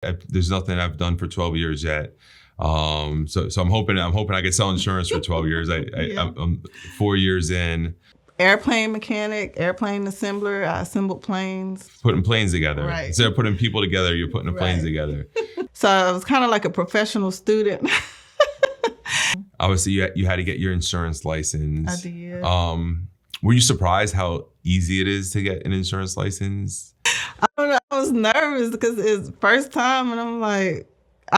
There's nothing I've done for 12 years yet. So I'm hoping I could sell insurance for 12 years. I'm 4 years in. Airplane mechanic, airplane assembler. I assembled planes. Putting planes together. Right. Instead of putting people together, you're putting the planes together. So I was kind of like a professional student. Obviously, you had to get your insurance license. I did. Were you surprised how easy it is to get an insurance license? I don't know. I was nervous because it's first time, and I'm like,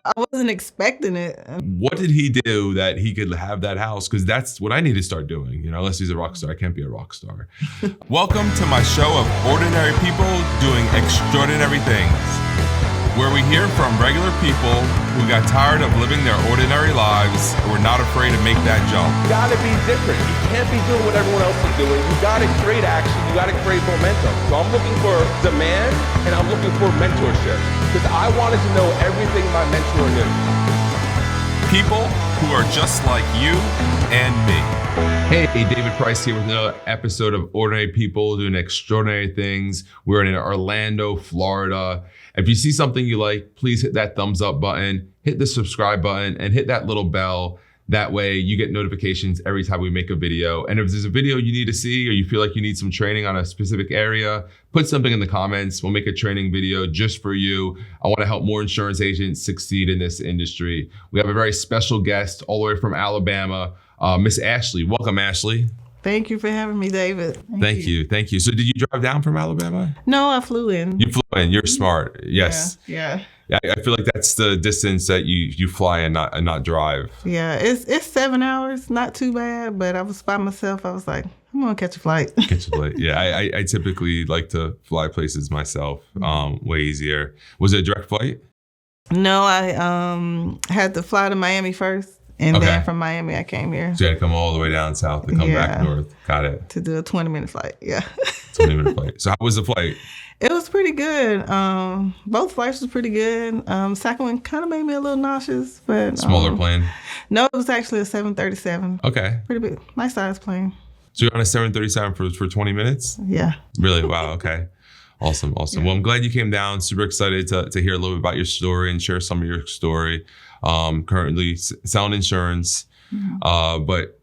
I wasn't expecting it. What did he do that he could have that house? Because that's what I need to start doing. Unless he's a rock star, I can't be a rock star. Welcome to my show of ordinary people doing extraordinary things, where we hear from regular people who got tired of living their ordinary lives and were not afraid to make that jump. You gotta be different. You can't be doing what everyone else is doing. You gotta create action. You gotta create momentum. So I'm looking for demand and I'm looking for mentorship because I wanted to know everything my mentor knew. People who are just like you and me. Hey, David Price here with another episode of Ordinary People Doing Extraordinary Things. We're in Orlando, Florida. If you see something you like, please hit that thumbs up button, hit the subscribe button, and hit that little bell. That way you get notifications every time we make a video. And if there's a video you need to see or you feel like you need some training on a specific area, put something in the comments. We'll make a training video just for you. I want to help more insurance agents succeed in this industry. We have a very special guest all the way from Alabama, Miss Ashley. Welcome, Ashley. Thank you for having me, David. Thank you. So did you drive down from Alabama? No, I flew in. You flew in. You're smart. Yes. Yeah. I feel like that's the distance that you fly and not drive. Yeah, it's 7 hours, not too bad, but I was by myself. I was like, I'm gonna catch a flight. Yeah, I typically like to fly places myself. Way easier. Was it a direct flight? No, I had to fly to Miami first. And then from Miami, I came here. So you had to come all the way down south to come back north. Got it. To do a 20-minute flight, yeah. 20-minute flight. So how was the flight? It was pretty good. Both flights was pretty good. Second one kind of made me a little nauseous, but smaller plane? No, it was actually a 737. Okay. Pretty big, nice size plane. So you're on a 737 for 20 minutes? Yeah. Really? Wow. Okay. Awesome. Yeah. Well, I'm glad you came down. Super excited to hear a little bit about your story and share some of your story. Currently selling insurance. But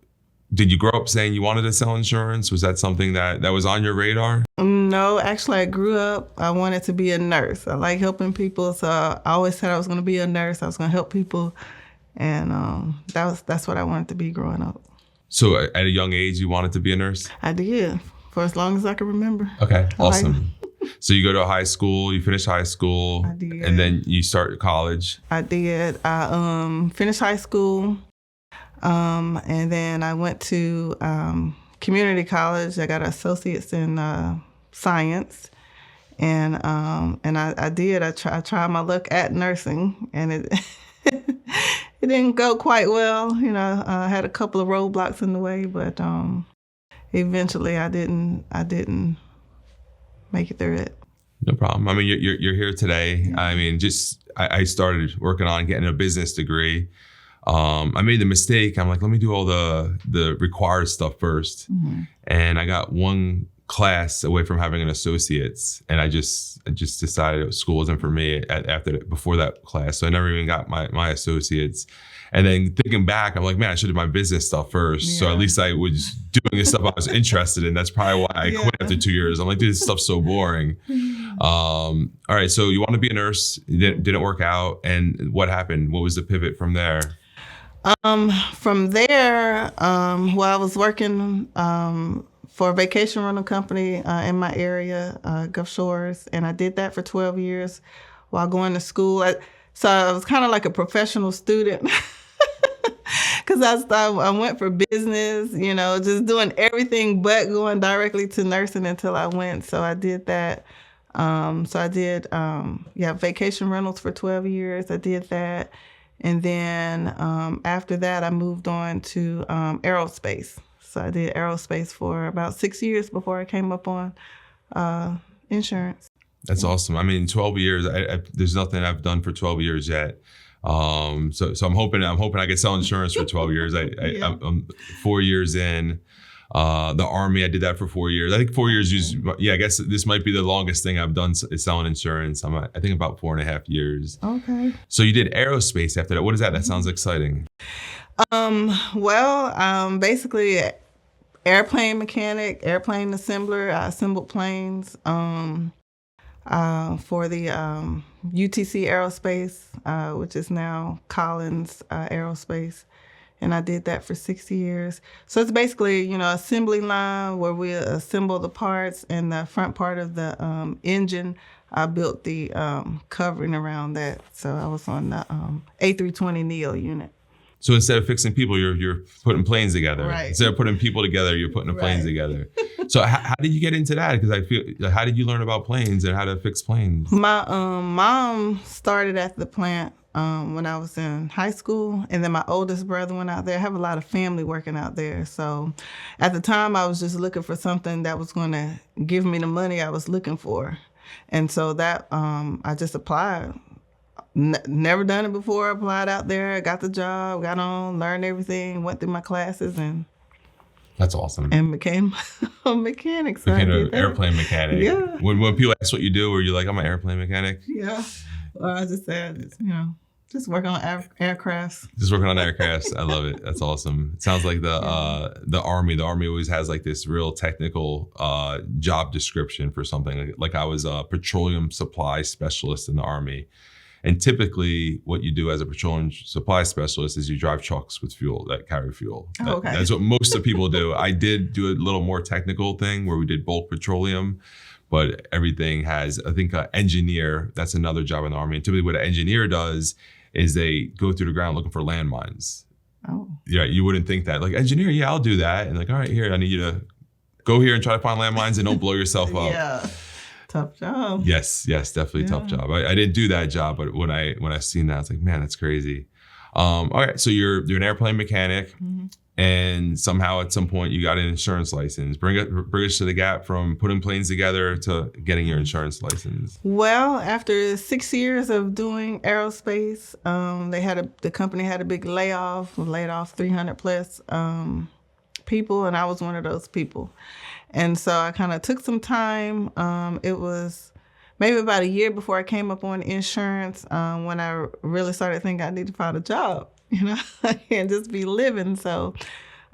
did you grow up saying you wanted to sell insurance? Was that something that was on your radar? No, actually I grew up, I wanted to be a nurse. I like helping people. So I always said I was going to be a nurse. I was going to help people. And that's what I wanted to be growing up. So at a young age, you wanted to be a nurse? I did, for as long as I can remember. Okay, awesome. So you go to high school, you finish high school, I did. And then you start college. I did. I finished high school, and then I went to community college. I got an associate's in science, and I did. I tried my luck at nursing, and it it didn't go quite well. I had a couple of roadblocks in the way, but eventually I didn't make it through it. No problem. I mean, you're here today. Yeah. I mean, I started working on getting a business degree. I made the mistake. I'm like, let me do all the required stuff first. Mm-hmm. And I got one class away from having an associate's, and I just decided school wasn't for me before that class. So I never even got my associate's. And then thinking back, I'm like, man, I should have my business stuff first. Yeah. So at least I was doing the stuff I was interested in. That's probably why I quit after 2 years. I'm like, dude, this stuff's so boring. All right, so you want to be a nurse. It didn't work out. And what happened? What was the pivot from there? From there, I was working for a vacation rental company in my area, Gulf Shores. And I did that for 12 years while going to school. So I was kind of like a professional student. Because I went for business, just doing everything but going directly to nursing until I went. So I did that. So I did, vacation rentals for 12 years. I did that. And then after that, I moved on to aerospace. So I did aerospace for about 6 years before I came up on insurance. That's awesome. I mean, 12 years, there's nothing I've done for 12 years yet. So I'm hoping I could sell insurance for 12 years. I'm 4 years in. The Army, I did that for 4 years. I think 4 years. I guess this might be the longest thing I've done is selling insurance. I think about 4.5 years. Okay. So you did aerospace after that. What is that? That sounds exciting. Basically airplane mechanic, airplane assembler. I assembled planes for the UTC Aerospace, which is now Collins Aerospace. And I did that for 6 years. So it's basically, assembly line where we assemble the parts, and the front part of the engine, I built the covering around that. So I was on the A320neo unit. So instead of fixing people, you're putting planes together. Right. Instead of putting people together, you're putting the planes together. So how did you get into that? Because I feel, how did you learn about planes and how to fix planes? My mom started at the plant when I was in high school, and then my oldest brother went out there. I have a lot of family working out there. So at the time, I was just looking for something that was going to give me the money I was looking for. And so that I just applied. Never done it before. Applied out there, got the job, got on, learned everything, went through my classes, and that's awesome. And became a mechanic. So became an airplane mechanic. Yeah. When people ask what you do, or you're like, I'm an airplane mechanic. Yeah. Well, I just said, just working on aircrafts. Just working on aircrafts. I love it. That's awesome. It sounds like the Army. The Army always has like this real technical job description for something. Like I was a petroleum supply specialist in the Army. And typically what you do as a petroleum supply specialist is you drive trucks with fuel that carry fuel. That's what most of the people do. I did do a little more technical thing where we did bulk petroleum, but everything has, I think, an engineer. That's another job in the Army. And typically what an engineer does is they go through the ground looking for landmines. Oh. Yeah, you wouldn't think that. Like, engineer, yeah, I'll do that. And like, all right, here, I need you to go here and try to find landmines and don't blow yourself up. Yeah. Tough job. Yes, definitely tough job. I didn't do that job, but when I seen that, I was like, man, that's crazy. All right, so you're an airplane mechanic, and somehow at some point you got an insurance license. Bring us to the gap from putting planes together to getting your insurance license. Well, after 6 years of doing aerospace, the company had a big layoff. We laid off 300 plus people, and I was one of those people. And so I kind of took some time. It was maybe about a year before I came up on insurance when I really started thinking I need to find a job. I can't just be living. So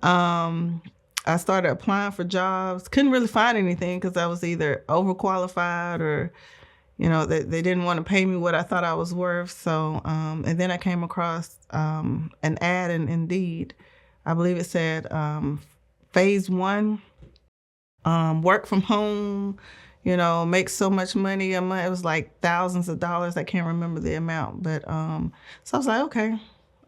I started applying for jobs. Couldn't really find anything because I was either overqualified or, they didn't want to pay me what I thought I was worth. So, and then I came across an ad in Indeed. I believe it said phase 1. Work from home, make so much money a month. It was like thousands of dollars. I can't remember the amount, but so I was like, okay,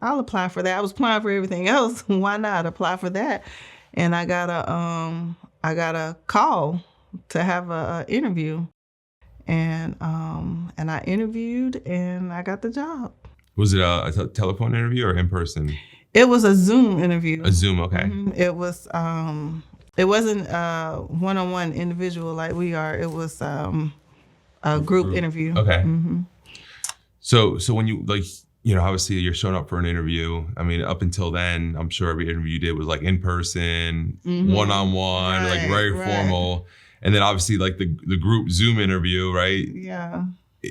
I'll apply for that. I was applying for everything else. Why not apply for that? And I got a call to have a interview, and I interviewed and I got the job. Was it a telephone interview or in person? It was a Zoom interview. A Zoom, okay. Mm-hmm. It was. It wasn't one-on-one individual like we are. It was a group interview. Okay. Mm-hmm. So when you obviously you're showing up for an interview. I mean, up until then, I'm sure every interview you did was like in person, one-on-one, like very formal. And then obviously like the group Zoom interview, right? Yeah.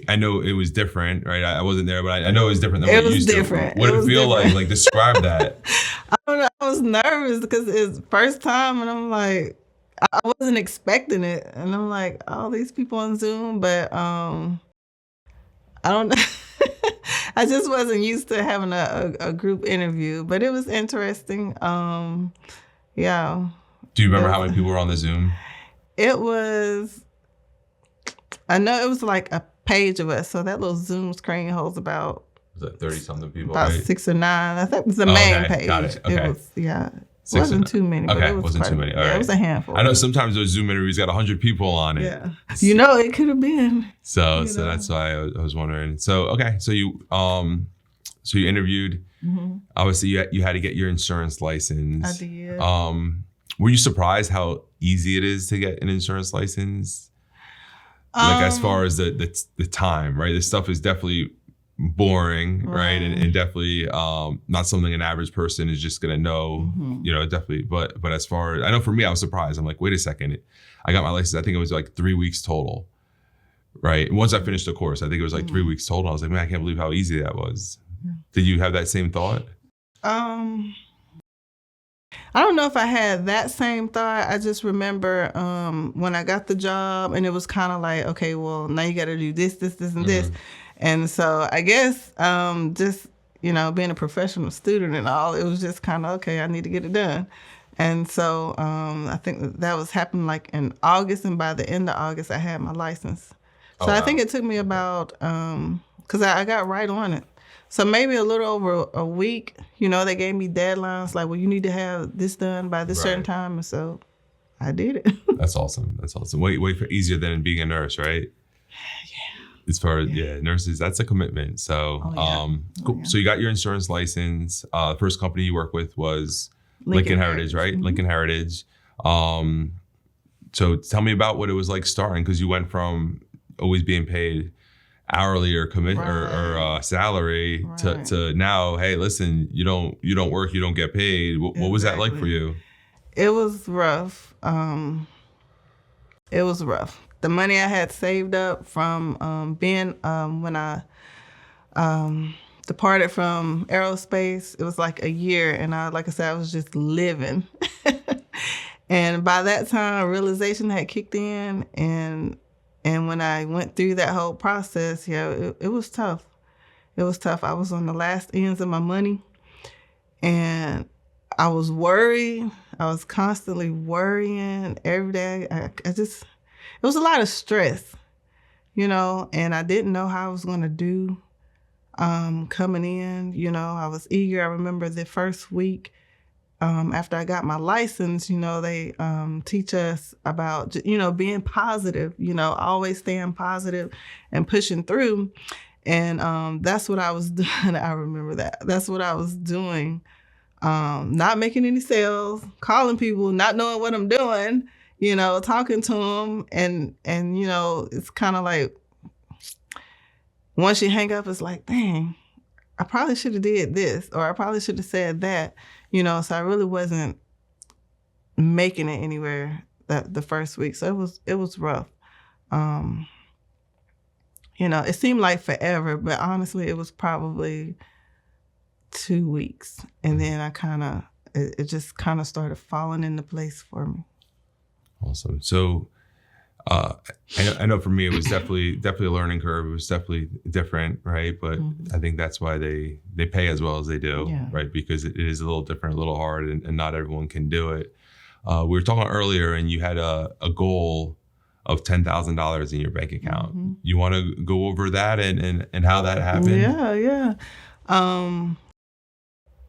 I know it was different, right? I wasn't there, but I know it was different than what you used different. to. What did it feel like? Like describe that. I don't know. I was nervous because it's first time, and I'm like, I wasn't expecting it, and I'm like, all these people on Zoom, but I don't know. I just wasn't used to having a group interview, but it was interesting. Yeah. Do you remember how many people were on the Zoom? It was. I know it was like a page of us, so that little Zoom screen holds about. Was that 30-something people? About right? 6 or 9. I think it was the main page. Got it. Okay. It was, it wasn't too many. But it wasn't too many. All right. It was a handful. I know sometimes those Zoom interviews got 100 people on it. Yeah. It could have been. So that's why I was wondering. So you interviewed. Mm-hmm. Obviously, you had to get your insurance license. I did. Were you surprised how easy it is to get an insurance license? Like as far as the time, right? This stuff is definitely boring, right? And definitely not something an average person is just gonna know, definitely. But as far as I know, for me, I was surprised. I'm like, wait a second, I got my license. I think it was like 3 weeks total, right? And once I finished the course, I think it was like 3 weeks total. I was like, man, I can't believe how easy that was. Yeah. Did you have that same thought? I don't know if I had that same thought. I just remember when I got the job, and it was kind of like, okay, well, now you got to do this, and this. And so I guess just, being a professional student and all, it was just kind of, okay, I need to get it done. And so I think that was happening like in August, and by the end of August, I had my license. So I think it took me about, because I got right on it. So maybe a little over a week, they gave me deadlines like, well, you need to have this done by this certain time. And so I did it. That's awesome. Wait for easier than being a nurse, right? Yeah. As far as, nurses, that's a commitment. So, cool. So you got your insurance license. The first company you worked with was Lincoln Heritage, right? Mm-hmm. Lincoln Heritage. So tell me about what it was like starting, because you went from always being paid hourly or or salary to now, hey, listen, you don't work, you don't get paid. What was that like for you? It was rough. It was rough. The money I had saved up from being when I departed from aerospace, it was like a year, and like I said, I was just living. And by that time, realization had kicked in, and when I went through that whole process, it was tough. It was tough. I was on the last ends of my money, and I was worried. I was constantly worrying every day. It was a lot of stress, and I didn't know how I was going to do coming in. I was eager. I remember the first week after I got my license, they teach us about, being positive, always staying positive and pushing through. And that's what I was doing. I remember that. That's what I was doing. Not making any sales, calling people, not knowing what I'm doing, talking to them. And it's kind of like, once you hang up, it's like, dang, I probably should have did this, or I probably should have said that. So I really wasn't making it anywhere the first week. So it was rough. It seemed like forever, but honestly, it was probably 2 weeks. And then it just kind of started falling into place for me. Awesome. So I know for me, it was definitely a learning curve. It was definitely different, right? But I think that's why they pay as well as they do, right? Because it is a little different, a little hard, and not everyone can do it. We were talking earlier, and you had a goal of $10,000 in your bank account. Mm-hmm. You want to go over that and how that happened? Yeah.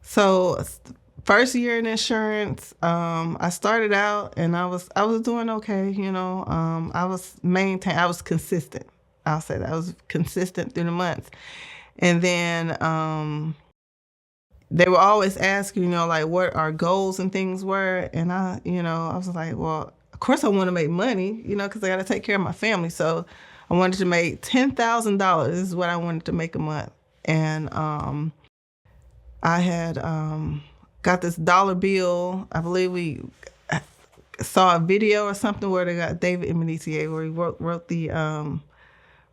So first year in insurance, I started out and I was doing okay. I was consistent. I'll say that I was consistent through the months. And then they were always asking, like what our goals and things were. And I was like, well, of course I want to make money, because I got to take care of my family. So I wanted to make $10,000 is what I wanted to make a month. And I had got this dollar bill. I believe we saw a video or something where they got David Emanitier, where he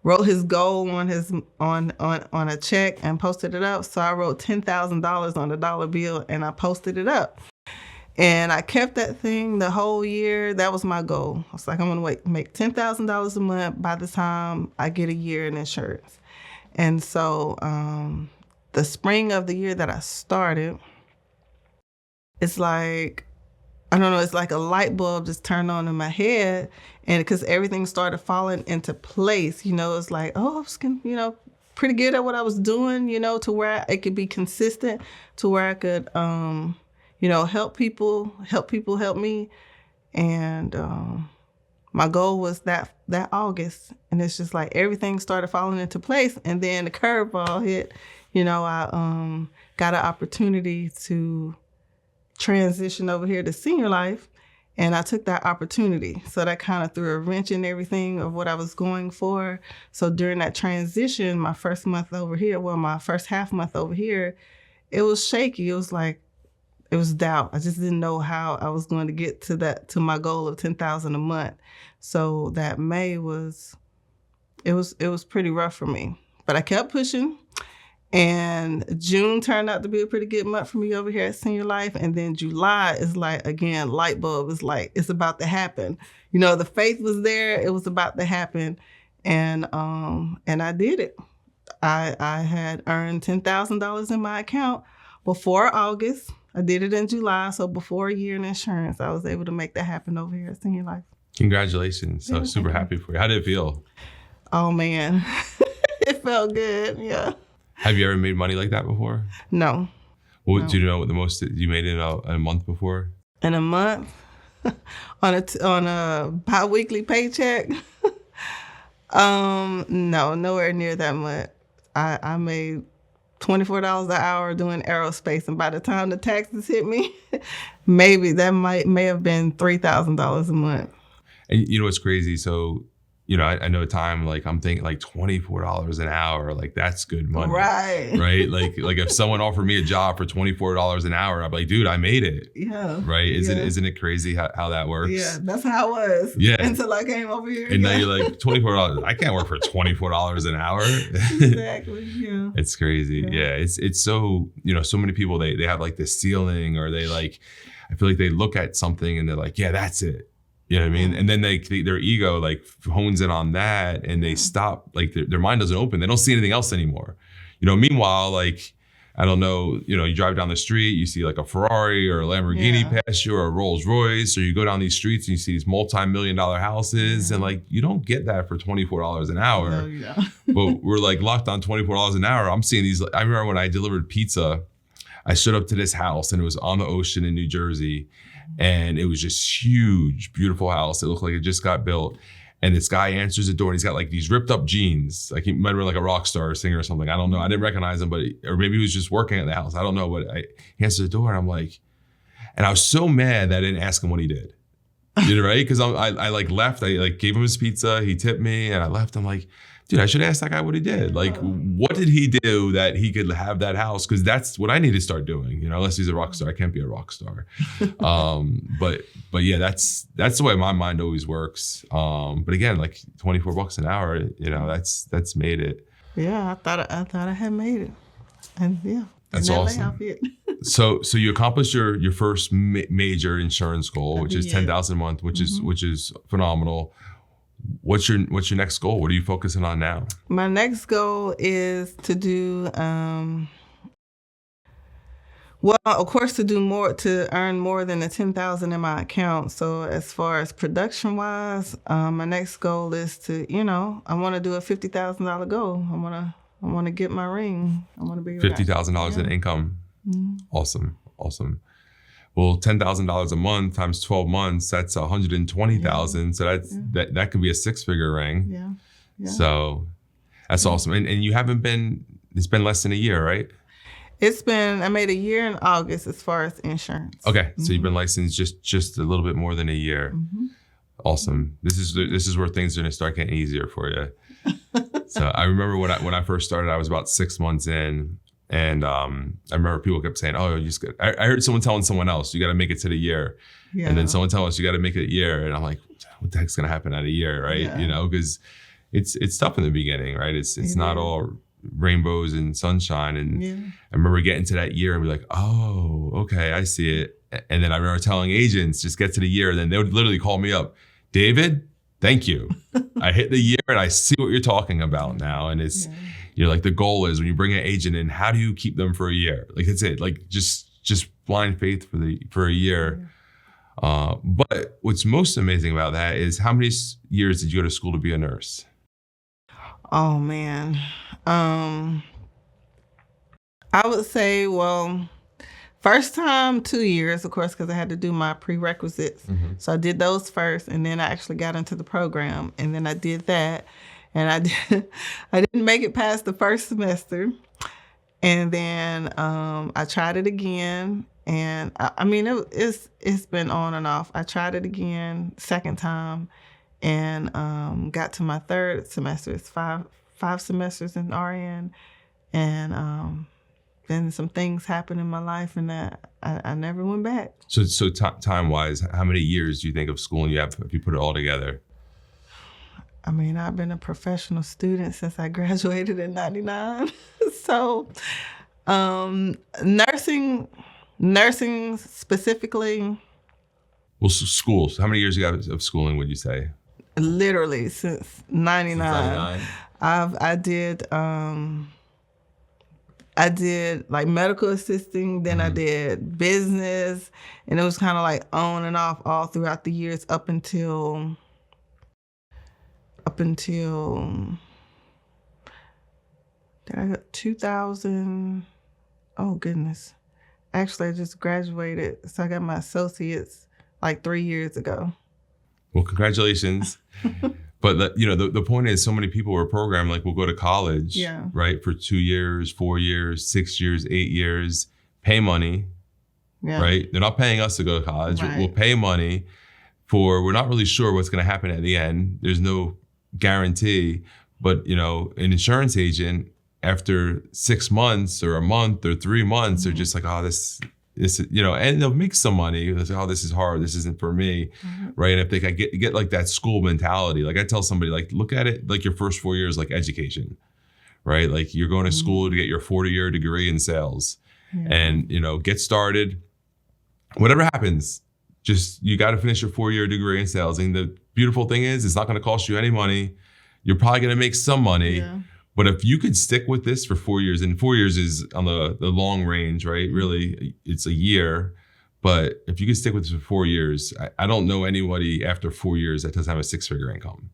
wrote his goal on his on a check and posted it up. So I wrote $10,000 on the dollar bill and I posted it up. And I kept that thing the whole year. That was my goal. I was like, I'm gonna make $10,000 a month by the time I get a year in insurance. And so the spring of the year that I started, it's like, I don't know, it's like a light bulb just turned on in my head. And because everything started falling into place, it's like, oh, I was, pretty good at what I was doing, to where it could be consistent, to where I could, help people help me. And my goal was that August. And it's just like everything started falling into place. And then the curveball hit, I got an opportunity to transition over here to senior life. And I took that opportunity. So that kind of threw a wrench in everything of what I was going for. So during that transition, my first half month over here, it was shaky. It was like, it was doubt. I just didn't know how I was going to get to my goal of $10,000 a month. So that May was pretty rough for me. But I kept pushing. And June turned out to be a pretty good month for me over here at Senior Life. And then July is like, again, light bulb is like, it's about to happen. You know, the faith was there. It was about to happen. And I did it. I had earned $10,000 in my account before August. I did it in July. So before a year in insurance, I was able to make that happen over here at Senior Life. Congratulations. So super happy for you. How did it feel? Oh, man. It felt good. Yeah. Have you ever made money like that before? No. Well, No. do you know what the most you made in a month before? In a month? on a bi-weekly paycheck? No, nowhere near that much. I made $24 an hour doing aerospace, and by the time the taxes hit me, maybe that may have been $3,000 a month. And you know what's crazy? So, you know, I know a time like I'm thinking like $24 an hour, like that's good money. Right. Right. Like if someone offered me a job for $24 an hour, I'd be like, dude, I made it. Yeah. Right. Isn't it crazy how that works? Yeah, that's how it was. Yeah. Until I came over here. And now you're like $24. I can't work for $24 an hour. Exactly. Yeah. It's crazy. Yeah. It's so, you know, so many people, they have like this ceiling, or they like, I feel like they look at something and they're like, yeah, that's it. You know what I mean? And then their ego like hones in on that, and they stop, like their mind doesn't open. They don't see anything else anymore. You know, meanwhile, like, I don't know, you know, you drive down the street, you see like a Ferrari or a Lamborghini pass you, or a Rolls Royce, or you go down these streets and you see these multi-million-dollar houses, and like, you don't get that for $24 an hour. No, yeah. But we're like locked on $24 an hour. I'm seeing these. I remember when I delivered pizza, I showed up to this house and it was on the ocean in New Jersey. And it was just huge, beautiful house. It looked like it just got built. And this guy answers the door, and he's got like these ripped up jeans. Like he might have been like a Rockstar singer or something. I don't know. I didn't recognize him, or maybe he was just working at the house. I don't know. But he answered the door, and I'm like, and I was so mad that I didn't ask him what he did. You know, right? Because I like left. I like gave him his pizza. He tipped me, and I left. I'm like, dude, I should ask that guy what he did. Like, what did he do that he could have that house? Because that's what I need to start doing. You know, unless he's a rock star, I can't be a rock star. But yeah, that's the way my mind always works. But again, like $24 an hour, you know, that's made it. Yeah, I thought I had made it, and yeah, that's and awesome. So you accomplished your first major insurance goal, which is $10,000 a month, which is phenomenal. What's your next goal? What are you focusing on now? My next goal is to do, well, of course, to earn more than the $10,000 in my account. So as far as production wise, my next goal is to, you know, I want to do a $50,000 goal. I want to get my ring. I want to be $50,000 in income. Mm-hmm. Awesome. Well, $10,000 a month times 12 months, that's $120,000. So that could be a 6-figure ring. Yeah. So that's awesome. And you haven't been, it's been less than a year, right? I made a year in August as far as insurance. Okay. So you've been licensed just a little bit more than a year. Mm-hmm. Awesome. This is where things are going to start getting easier for you. So I remember when I first started, I was about 6 months in. And I remember people kept saying, "Oh, you just got." I heard someone telling someone else, "You got to make it to the year," and then someone telling us, "You got to make it a year." And I'm like, "What the heck's gonna happen at a year, right?" Yeah. You know, because it's tough in the beginning, right? It's not all rainbows and sunshine. And I remember getting to that year and be like, "Oh, okay, I see it." And then I remember telling agents, "Just get to the year," and then they would literally call me up, "David, thank you. I hit the year and I see what you're talking about now." And it's. You know, like the goal is when you bring an agent in, how do you keep them for a year? Like that's it. Like just blind faith for a year. But what's most amazing about that is how many years did you go to school to be a nurse? Oh man, I would say, well, first time 2 years, of course, because I had to do my prerequisites. Mm-hmm. So I did those first, and then I actually got into the program, and then I did that. And I didn't make it past the first semester. And then I tried it again. And I mean, it's been on and off. I tried it again, second time, and got to my third semester. It's five semesters in RN, and then some things happened in my life, and I never went back. So time-wise, how many years do you think of schooling you have if you put it all together? I mean, I've been a professional student since I graduated in '99. So, nursing specifically. Well, schools. How many years you got of schooling, would you say? Literally since '99. I did like medical assisting, then I did business, and it was kind of like on and off all throughout the years up until I got 2000. Oh goodness. Actually, I just graduated, so I got my associates like 3 years ago. Well, congratulations. But the point is, so many people were programmed like, we'll go to college, right, for 2 years, 4 years, 6 years, 8 years, pay money, right? They're not paying us to go to college. Right. We'll pay money we're not really sure what's going to happen at the end. There's no guarantee. But an insurance agent, after 6 months or a month or 3 months, they're just like, oh, this and they'll make some money. They'll say, oh, this is hard. This isn't for me, right? And if they get like that school mentality, like I tell somebody, like look at it like your first 4 years like education, right? Like you're going to school to get your 40-year degree in sales, and get started. Whatever happens, just you got to finish your 4-year degree in sales. And the beautiful thing is, it's not going to cost you any money. You're probably going to make some money. Yeah. But if you could stick with this for 4 years, and 4 years is on the long range, right? Really, it's a year. But if you could stick with this for 4 years, I don't know anybody after 4 years that doesn't have a 6-figure income,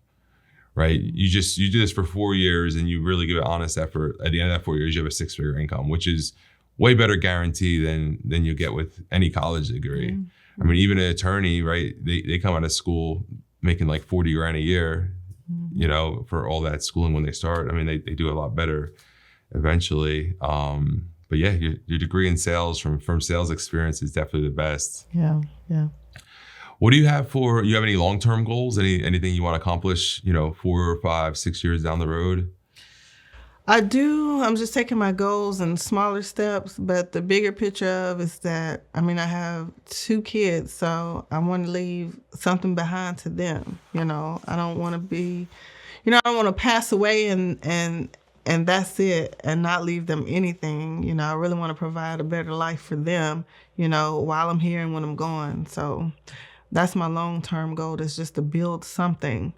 right? You do this for 4 years and you really give it honest effort. At the end of that 4 years, you have a 6-figure income, which is way better guarantee than you get with any college degree. I mean, even an attorney, right? They come out of school making like 40 grand a year. For all that schooling when they start. I mean, they do a lot better eventually. But yeah, your degree in sales from sales experience is definitely the best. Yeah. What do you have any long-term goals? Anything you want to accomplish, 4, 5, 6 years down the road? I do. I'm just taking my goals in smaller steps, but the bigger picture is that, I have 2 kids, so I want to leave something behind to them. I don't want to be, I don't want to pass away and that's it and not leave them anything. I really want to provide a better life for them, while I'm here and when I'm gone. So that's my long-term goal, is just to build something,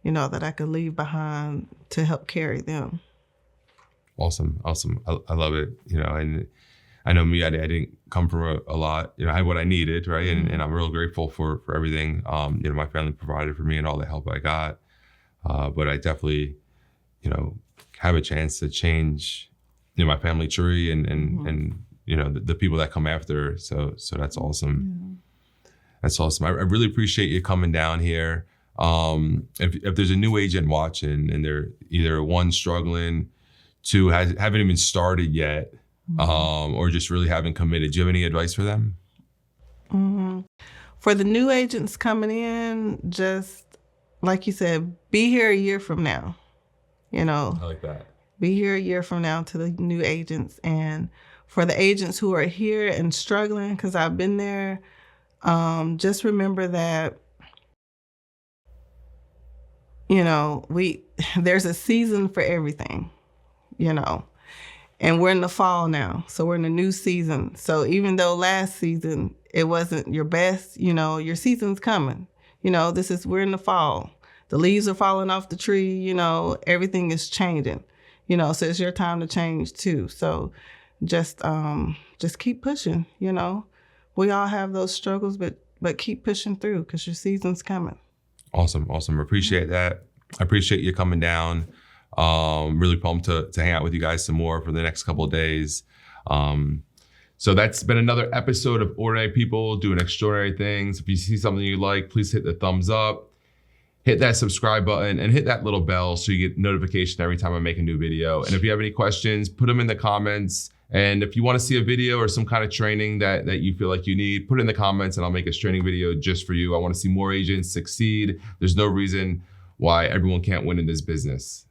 that I could leave behind to help carry them. Awesome. I love it. And I know me, I didn't come from a lot, I had what I needed, right? And I'm real grateful for everything, my family provided for me and all the help I got. But I definitely, have a chance to change, my family tree and the people that come after. So that's awesome. Yeah. That's awesome. I really appreciate you coming down here. If there's a new agent watching and they're either one struggling, 2 haven't even started yet, or just really haven't committed, do you have any advice for them? For the new agents coming in, just like you said, be here a year from now. I like that. Be here a year from now to the new agents. And for the agents who are here and struggling, because I've been there, just remember that, there's a season for everything. And we're in the fall now. So we're in a new season. So even though last season it wasn't your best, your season's coming. We're in the fall. The leaves are falling off the tree, everything is changing. So it's your time to change too. So just keep pushing, We all have those struggles, but keep pushing through because your season's coming. Awesome. Appreciate that. I appreciate you coming down. Really pumped to hang out with you guys some more for the next couple of days. So that's been another episode of Ordinary People Doing Extraordinary Things. If you see something you like, please hit the thumbs up, hit that subscribe button, and hit that little bell so you get notification every time I make a new video. And if you have any questions, put them in the comments And if you want to see a video or some kind of training that you feel like you need, put it in the comments and I'll make a training video just for you. I want to see more agents succeed. There's no reason why everyone can't win in this business.